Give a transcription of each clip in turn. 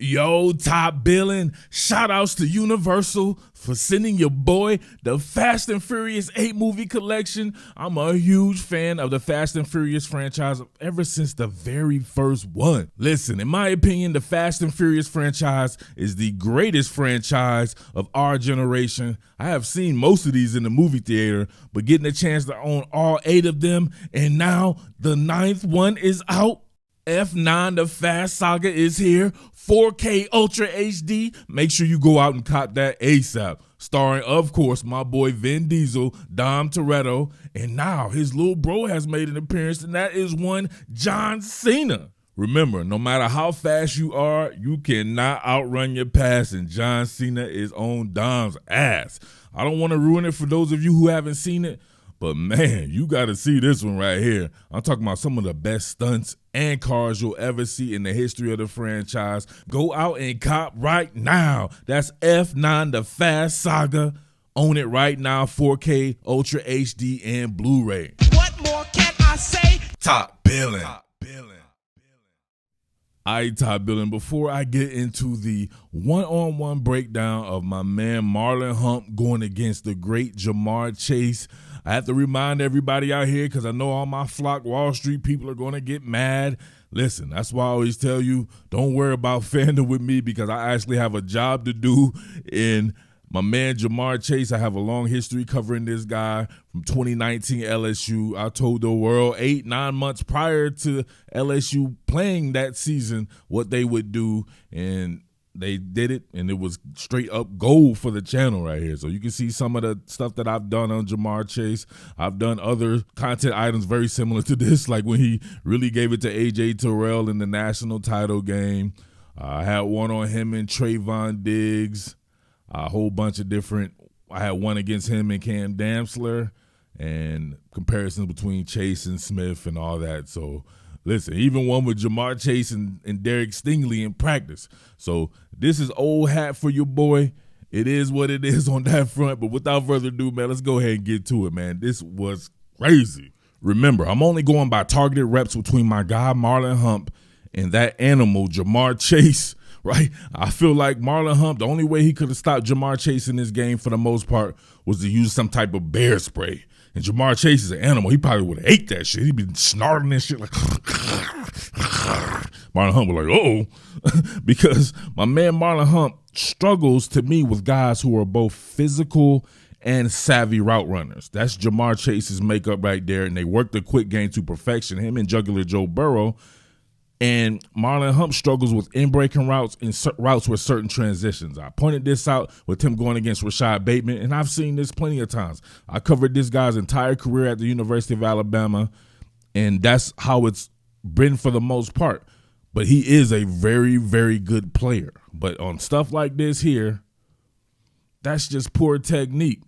Yo, Top Billin, shout outs to Universal for sending your boy the Fast and Furious 8 movie collection. I'm a huge fan of the Fast and Furious franchise ever since the very first one. Listen, in my opinion, the Fast and Furious franchise is the greatest franchise of our generation. I have seen most of these in the movie theater, but getting a chance to own all 8 of them, and now the 9th one is out. F9, the Fast Saga is here, 4K Ultra HD. Make sure you go out and cop that ASAP. Starring, of course, my boy Vin Diesel, Dom Toretto, and now his little bro has made an appearance, and that is one John Cena. Remember, no matter how fast you are, you cannot outrun your past, and John Cena is on Dom's ass. I don't want to ruin it for those of you who haven't seen it, but man, you got to see this one right here. I'm talking about some of the best stunts and cars you'll ever see in the history of the franchise. Go out and cop right now. That's F9, the Fast Saga. Own it right now, 4K, Ultra HD, and Blu-ray. What more can I say? Top Billin. Alright, Top Billin, before I get into the one-on-one breakdown of my man Marlon Hump going against the great Jamar Chase, I have to remind everybody out here, because I know all my flock Wall Street people are going to get mad. Listen, that's why I always tell you, don't worry about fandom with me, because I actually have a job to do in my man Jamar Chase. I have a long history covering this guy from 2019 LSU. I told the world 8-9 months prior to LSU playing that season what they would do, and they did it, and it was straight up gold for the channel right here. So you can see some of the stuff that I've done on Jamar Chase. I've done other content items very similar to this, like when he really gave it to A.J. Terrell in the national title game. I had one on him and Trayvon Diggs. A whole bunch of different. I had one against him and Cam Damsler, and comparisons between Chase and Smith and all that. So listen, even one with Jamar Chase and Derek Stingley in practice. So this is old hat for your boy. It is what it is on that front. But without further ado, man, let's go ahead and get to it, man. This was crazy. Remember, I'm only going by targeted reps between my guy Marlon Hump and that animal Jamar Chase. Right? I feel like Marlon Hump, the only way he could have stopped Jamar Chase in this game for the most part was to use some type of bear spray. And Jamar Chase is an animal. He probably would have ate that shit. He'd been snarling and shit like Marlon Hump was like, uh-oh. Because my man Marlon Hump struggles to me with guys who are both physical and savvy route runners. That's Jamar Chase's makeup right there, and they work the quick game to perfection. Him and Jugular Joe Burrow. And Marlon Hump struggles with in-breaking routes and routes with certain transitions. I pointed this out with him going against Rashad Bateman, and I've seen this plenty of times. I covered this guy's entire career at the University of Alabama, and that's how it's been for the most part. But he is a very, very good player. But on stuff like this here, that's just poor technique.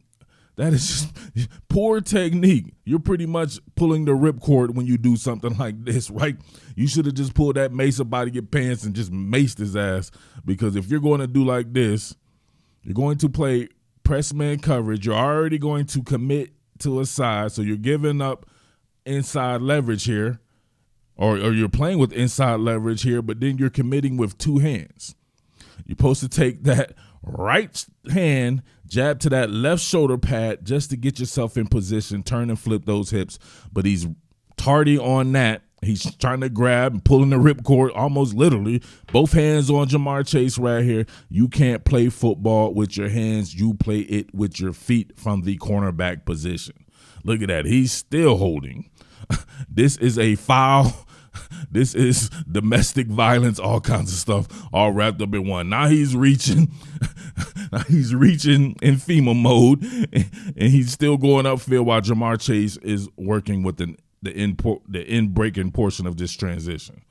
That is just poor technique. You're pretty much pulling the ripcord when you do something like this, right? You should have just pulled that mace up out of your pants and just maced his ass, because if you're going to do like this, you're going to play press man coverage. You're already going to commit to a side, so you're giving up inside leverage here, or you're playing with inside leverage here, but then you're committing with two hands. You're supposed to take that right hand, jab to that left shoulder pad just to get yourself in position, turn and flip those hips. But he's tardy on that. He's trying to grab and pulling the ripcord, almost literally. Both hands on Jamar Chase right here. You can't play football with your hands. You play it with your feet from the cornerback position. Look at that. He's still holding. This is a foul. This is domestic violence, all kinds of stuff, all wrapped up in one. Now he's reaching. Now he's reaching in FEMA mode, and he's still going upfield while Jamar Chase is working with the in-breaking portion of this transition.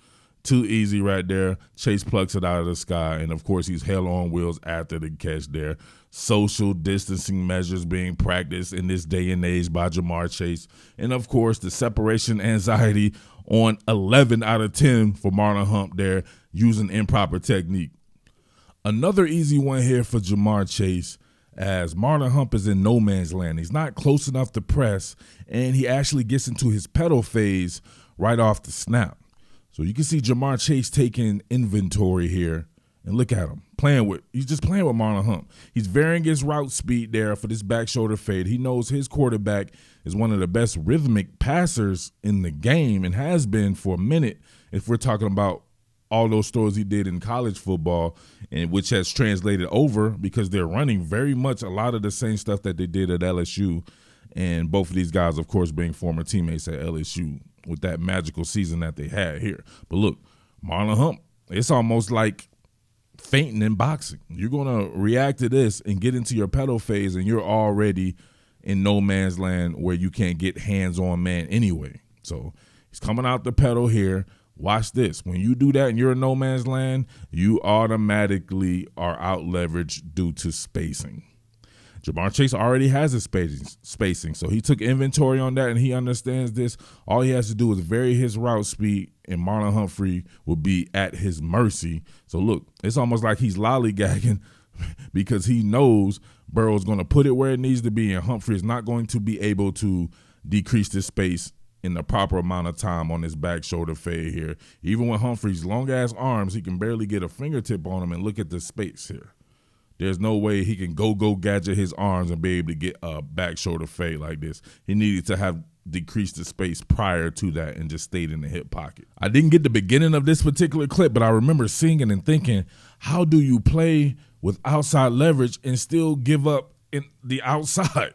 Too easy right there. Chase plucks it out of the sky, and of course he's hell on wheels after the catch there. Social distancing measures being practiced in this day and age by Jamar Chase. And of course the separation anxiety on 11 out of 10 for Marlon Hump there, using improper technique. Another easy one here for Jamar Chase, as Marlon Hump is in no man's land. He's not close enough to press, and he actually gets into his pedal phase right off the snap. So you can see Jamar Chase taking inventory here And look at him he's just playing with Marlon Hump. He's varying his route speed there for this back shoulder fade. He knows his quarterback is one of the best rhythmic passers in the game and has been for a minute if we're talking about all those throws he did in college football, and which has translated over because they're running very much a lot of the same stuff that they did at LSU. And both of these guys, of course, being former teammates at LSU with that magical season that they had here. But look, Marlon Hump, it's almost like fainting in boxing. You're going to react to this and get into your pedal phase, and you're already in no man's land where you can't get hands-on man anyway. So he's coming out the pedal here. Watch this. When you do that and you're in no man's land, you automatically are out leveraged due to spacing. Jamar Chase already has his spacing, so he took inventory on that, and he understands this. All he has to do is vary his route speed, and Marlon Humphrey will be at his mercy. So, look, it's almost like he's lollygagging because he knows Burrow's going to put it where it needs to be, and Humphrey is not going to be able to decrease the space in the proper amount of time on his back shoulder fade here. Even with Humphrey's long-ass arms, he can barely get a fingertip on him, and look at the space here. There's no way he can go gadget his arms and be able to get a back shoulder fade like this. He needed to have decreased the space prior to that and just stayed in the hip pocket. I didn't get the beginning of this particular clip, but I remember singing and thinking, how do you play with outside leverage and still give up in the outside?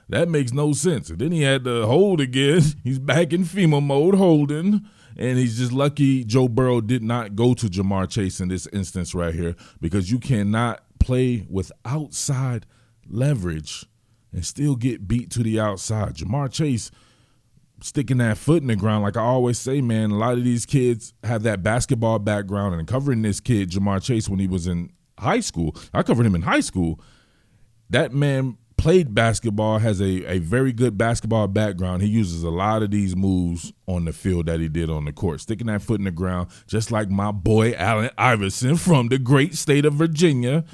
That makes no sense. And then he had to hold again. He's back in FEMA mode holding. And he's just lucky Joe Burrow did not go to Jamar Chase in this instance right here, because you cannot play with outside leverage and still get beat to the outside. Jamar Chase sticking that foot in the ground, like I always say, man, a lot of these kids have that basketball background, and covering this kid, Jamar Chase, when he was in high school, I covered him in high school. That man played basketball, has a very good basketball background. He uses a lot of these moves on the field that he did on the court, sticking that foot in the ground, just like my boy Allen Iverson from the great state of Virginia,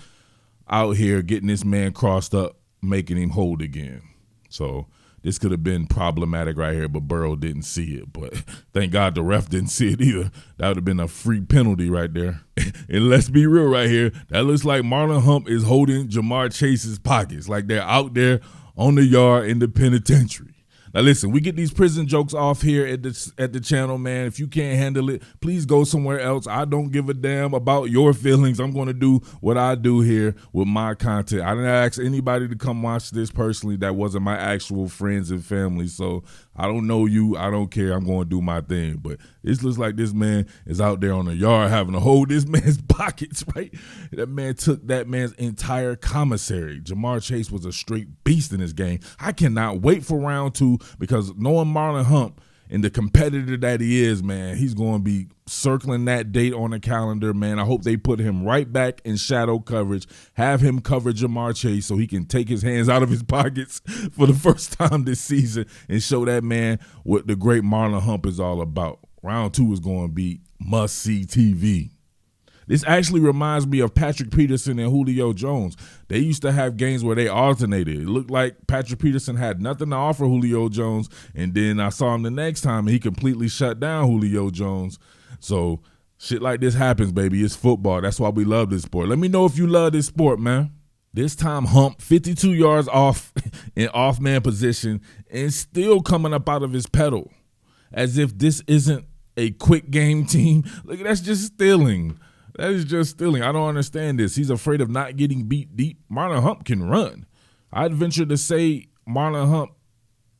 out here getting this man crossed up, making him hold again. So this could have been problematic right here, but Burrow didn't see it. But thank God the ref didn't see it either. That would have been a free penalty right there. And let's be real right here. That looks like Marlon Hump is holding Jamar Chase's pockets, like they're out there on the yard in the penitentiary. Now listen, we get these prison jokes off here at the channel, man. If you can't handle it, please go somewhere else. I don't give a damn about your feelings. I'm going to do what I do here with my content. I didn't ask anybody to come watch this personally. That wasn't my actual friends and family. So I don't know you. I don't care. I'm going to do my thing. But this looks like this man is out there on the yard having to hold this man's pockets, right? That man took that man's entire commissary. Jamar Chase was a straight beast in this game. I cannot wait for round 2, because knowing Marlon Hump and the competitor that he is, man, he's going to be circling that date on the calendar, man. I hope they put him right back in shadow coverage, have him cover Jamar Chase so he can take his hands out of his pockets for the first time this season and show that man what the great Marlon Hump is all about. Round 2 is going to be must-see TV. This actually reminds me of Patrick Peterson and Julio Jones. They used to have games where they alternated. It looked like Patrick Peterson had nothing to offer Julio Jones, and then I saw him the next time, and he completely shut down Julio Jones. So shit like this happens, baby. It's football. That's why we love this sport. Let me know if you love this sport, man. This time Hump, 52 yards off in off-man position, and still coming up out of his pedal as if this isn't a quick game team. Look, that's just stealing. That is just stealing. I don't understand this. He's afraid of not getting beat deep. Marlon Hump can run. I'd venture to say Marlon Hump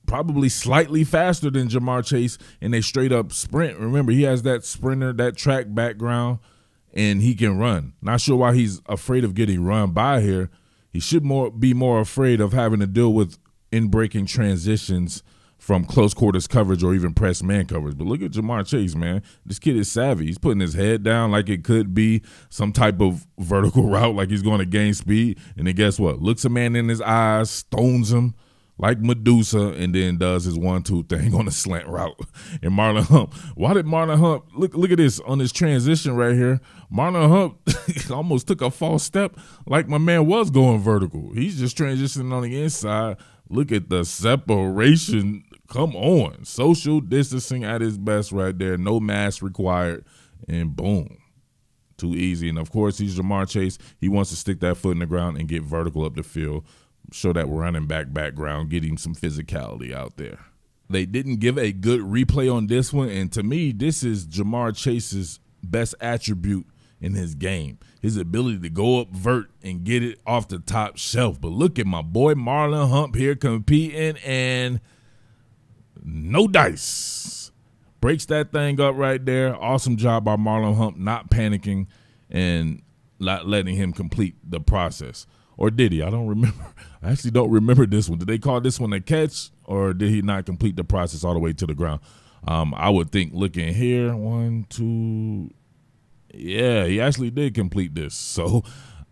probably slightly faster than Jamar Chase in a straight-up sprint. Remember, he has that sprinter, that track background, and he can run. Not sure why he's afraid of getting run by here. He should be more afraid of having to deal with in-breaking transitions from close quarters coverage or even press man coverage. But look at Jamar Chase, man. This kid is savvy. He's putting his head down like it could be some type of vertical route, like he's going to gain speed. And then guess what? Looks a man in his eyes, stones him like Medusa, and then does his 1-2 thing on the slant route. And Marlon Hump, why did Marlon Hump, look at this on this transition right here. Marlon Hump almost took a false step like my man was going vertical. He's just transitioning on the inside. Look at the separation. Come on. Social distancing at its best right there. No mask required. And boom. Too easy. And, of course, he's Jamar Chase. He wants to stick that foot in the ground and get vertical up the field, show that running back background, get him some physicality out there. They didn't give a good replay on this one, and to me, this is Jamar Chase's best attribute in his game, his ability to go up vert and get it off the top shelf. But look at my boy Marlon Humphrey here competing, and no dice. Breaks that thing up right there. Awesome job by Marlon Humphrey, not panicking and not letting him complete the process. Or did he? I don't remember. I actually don't remember this one. Did they call this one a catch, or did he not complete the process all the way to the ground? I would think looking here, 1, 2. Yeah, he actually did complete this. So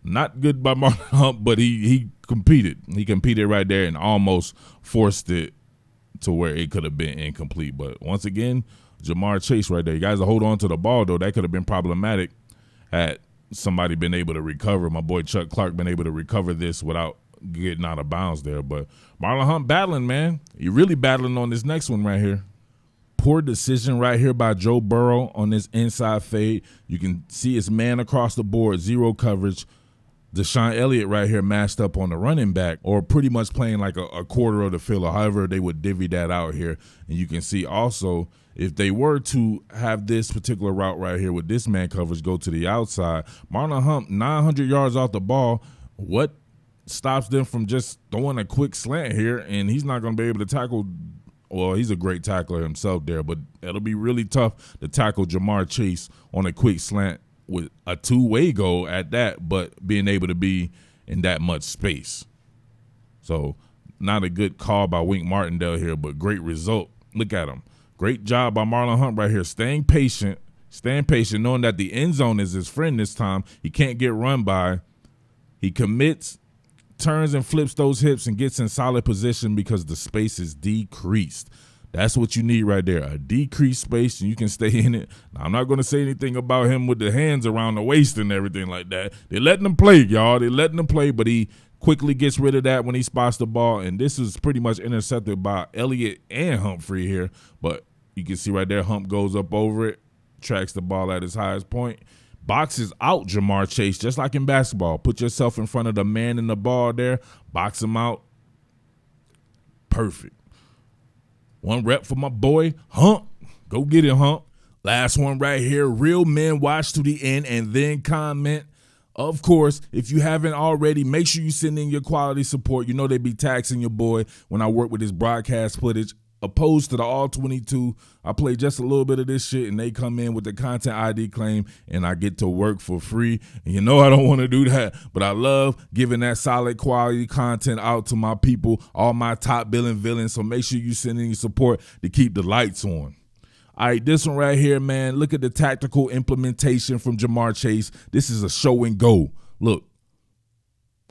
not good by Marlon Humphrey, but he competed. He competed right there and almost forced it to where it could have been incomplete. But once again, Jamar Chase right there. You guys hold on to the ball, though. That could have been problematic had somebody been able to recover. My boy Chuck Clark been able to recover this without getting out of bounds there. But Marlon Humphrey battling, man. He really battling on this next one right here. Poor decision right here by Joe Burrow on this inside fade. You can see his man across the board, zero coverage. Deshaun Elliott right here matched up on the running back, or pretty much playing like a quarter of the field, or however they would divvy that out here. And you can see also, if they were to have this particular route right here with this man coverage go to the outside, Marlon Humphrey, 900 yards off the ball, what stops them from just throwing a quick slant here? And he's not going to be able to tackle. Well, he's a great tackler himself there, but it'll be really tough to tackle Jamar Chase on a quick slant with a two-way goal at that, but being able to be in that much space. So not a good call by Wink Martindale here, but great result. Look at him. Great job by Marlon Humphrey right here, staying patient, knowing that the end zone is his friend this time. He can't get run by. He commits, turns and flips those hips and gets in solid position because the space is decreased. That's what you need right there, a decreased space, and you can stay in it. Now, I'm not going to say anything about him with the hands around the waist and everything like that. They're letting him play, y'all. They're letting him play, but he quickly gets rid of that when he spots the ball, and this is pretty much intercepted by Elliott and Humphrey here. But you can see right there, Hump goes up over it, tracks the ball at his highest point, boxes out Jamar Chase, just like in basketball. Put yourself in front of the man in the ball there, box him out. Perfect. One rep for my boy, Hump. Go get it, Hump. Last one right here. Real men watch to the end and then comment. Of course, if you haven't already, make sure you send in your quality support. You know they be taxing your boy when I work with his broadcast footage. Opposed to the All-22, I play just a little bit of this shit, and they come in with the content ID claim, and I get to work for free. And you know I don't want to do that, but I love giving that solid quality content out to my people, all my top billing villains, so make sure you send in your support to keep the lights on. All right, this one right here, man, look at the tactical implementation from Jamar Chase. This is a show and go. Look.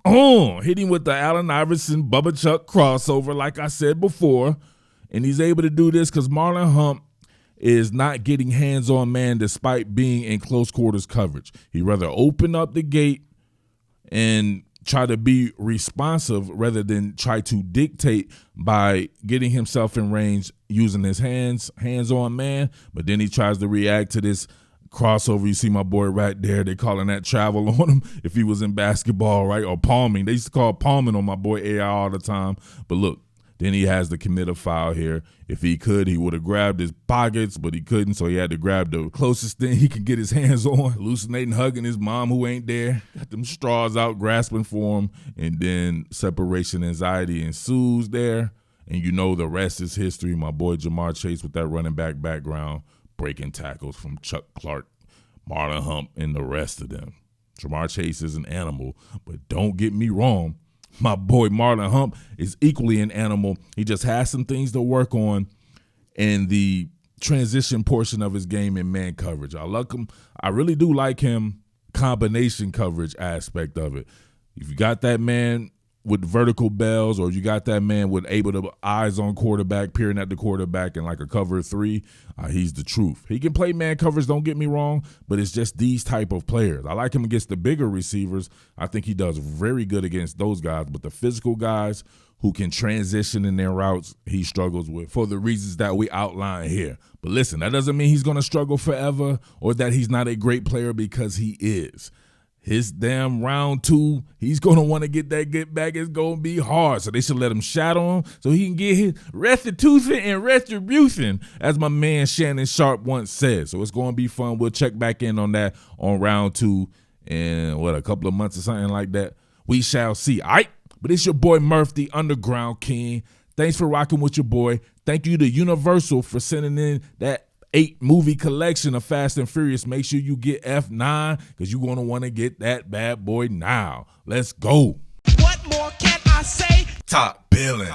Oh, hit him with the Allen Iverson Bubba Chuck crossover like I said before. And he's able to do this because Marlon Humphrey is not getting hands-on man despite being in close quarters coverage. He'd rather open up the gate and try to be responsive rather than try to dictate by getting himself in range using his hands-on man. But then he tries to react to this crossover. You see my boy right there. They're calling that travel on him if he was in basketball, right? Or palming. They used to call palming on my boy AI all the time. But look. Then he has the committed foul here. If he could, he would have grabbed his pockets, but he couldn't, so he had to grab the closest thing he could get his hands on, hallucinating, hugging his mom who ain't there, got them straws out, grasping for him, and then separation anxiety ensues there, and you know the rest is history. My boy Jamar Chase with that running back background, breaking tackles from Chuck Clark, Marlon Humphrey, and the rest of them. Jamar Chase is an animal, but don't get me wrong, my boy Marlon Humphrey is equally an animal. He just has some things to work on in the transition portion of his game in man coverage. I like him. I really do like him combination coverage aspect of it. If you got that man with vertical bells, or you got that man with able to eyes on quarterback, peering at the quarterback in like a cover 3, he's the truth. He can play man coverage, don't get me wrong, but it's just these type of players. I like him against the bigger receivers. I think he does very good against those guys, but the physical guys who can transition in their routes, he struggles with for the reasons that we outline here. But listen, that doesn't mean he's going to struggle forever or that he's not a great player, because he is. His damn round 2, he's going to want to get back. It's going to be hard. So they should let him shadow him so he can get his restitution and retribution, as my man Shannon Sharp once said. So it's going to be fun. We'll check back in on that on round 2 in, a couple of months or something like that. We shall see. All right? But it's your boy Murph, the Underground King. Thanks for rocking with your boy. Thank you to Universal for sending in that 8-movie collection of Fast and Furious. Make sure you get F9, because you're going to want to get that bad boy now. Let's go. What more can I say? Top Billin.